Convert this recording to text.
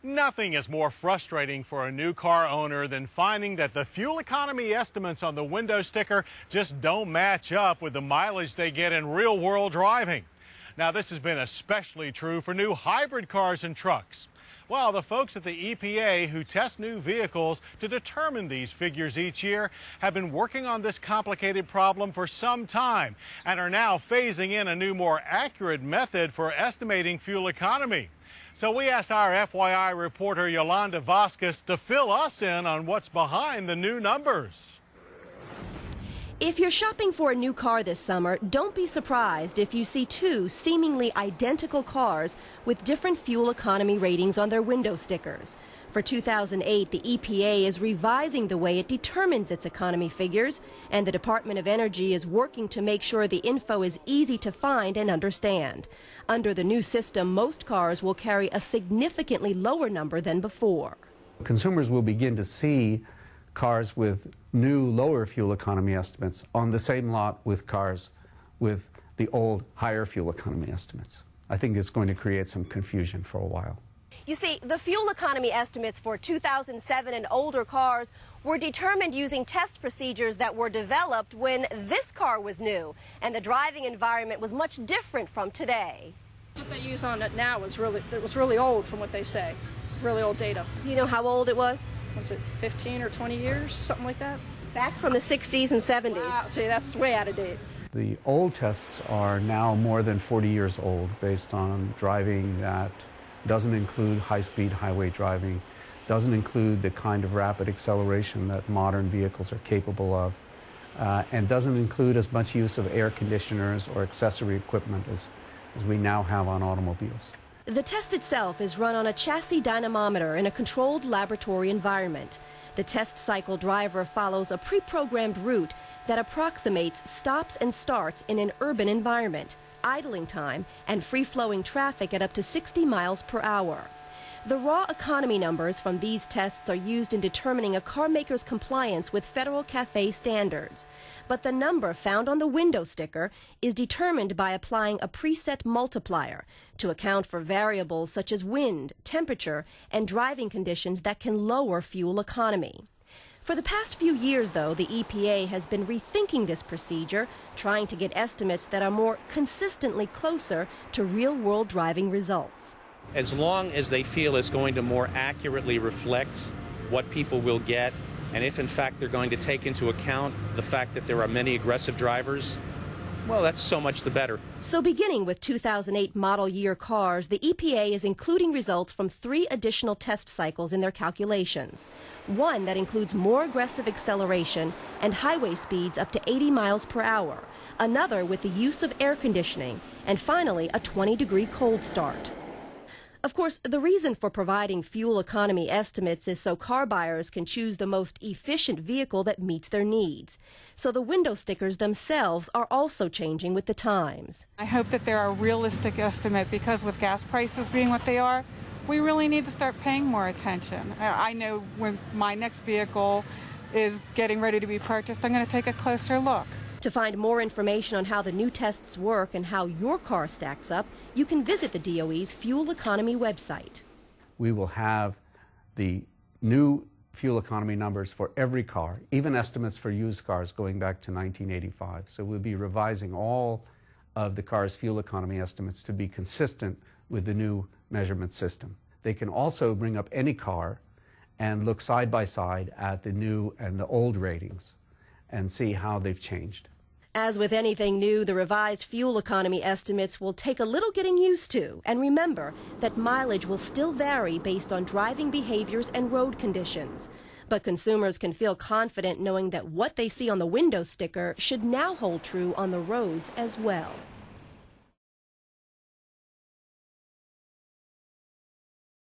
Nothing is more frustrating for a new car owner than finding that the fuel economy estimates on the window sticker just don't match up with the mileage they get in real-world driving. Now, this has been especially true for new hybrid cars and trucks. Well, the folks at the EPA who test new vehicles to determine these figures each year have been working on this complicated problem for some time and are now phasing in a new, more accurate method for estimating fuel economy. So we asked our FYI reporter Yolanda Vasquez to fill us in on what's behind the new numbers. If you're shopping for a new car this summer, don't be surprised if you see two seemingly identical cars with different fuel economy ratings on their window stickers. For 2008, the EPA is revising the way it determines its economy figures, and the Department of Energy is working to make sure the info is easy to find and understand. Under the new system, most cars will carry a significantly lower number than before. Consumers will begin to see cars with new lower fuel economy estimates on the same lot with cars with the old higher fuel economy estimates. I think it's going to create some confusion for a while. You see, the fuel economy estimates for 2007 and older cars were determined using test procedures that were developed when this car was new, and the driving environment was much different from today. What they use on it now was really old from what they say, really old data. Do you know how old it was? Was it 15 or 20 years, something like that? Back from the 60s and 70s. Wow, see, that's way out of date. The old tests are now more than 40 years old based on driving that doesn't include high-speed highway driving, doesn't include the kind of rapid acceleration that modern vehicles are capable of, and doesn't include as much use of air conditioners or accessory equipment as we now have on automobiles. The test itself is run on a chassis dynamometer in a controlled laboratory environment. The test cycle driver follows a pre-programmed route that approximates stops and starts in an urban environment, idling time, and free-flowing traffic at up to 60 miles per hour. The raw economy numbers from these tests are used in determining a car maker's compliance with federal CAFE standards. But the number found on the window sticker is determined by applying a preset multiplier to account for variables such as wind, temperature, and driving conditions that can lower fuel economy. For the past few years, though, the EPA has been rethinking this procedure, trying to get estimates that are more consistently closer to real-world driving results. As long as they feel it's going to more accurately reflect what people will get, and if in fact they're going to take into account the fact that there are many aggressive drivers, well, that's so much the better. So beginning with 2008 model year cars, the EPA is including results from 3 additional test cycles in their calculations. One that includes more aggressive acceleration and highway speeds up to 80 miles per hour. Another with the use of air conditioning. And finally, a 20-degree cold start. Of course, the reason for providing fuel economy estimates is so car buyers can choose the most efficient vehicle that meets their needs. So the window stickers themselves are also changing with the times. I hope that they're a realistic estimate, because with gas prices being what they are, we really need to start paying more attention. I know when my next vehicle is getting ready to be purchased, I'm going to take a closer look. To find more information on how the new tests work and how your car stacks up, you can visit the DOE's fuel economy website. We will have the new fuel economy numbers for every car, even estimates for used cars going back to 1985. So we'll be revising all of the car's fuel economy estimates to be consistent with the new measurement system. They can also bring up any car and look side by side at the new and the old ratings and see how they've changed. As with anything new, the revised fuel economy estimates will take a little getting used to. And remember that mileage will still vary based on driving behaviors and road conditions. But consumers can feel confident knowing that what they see on the window sticker should now hold true on the roads as well.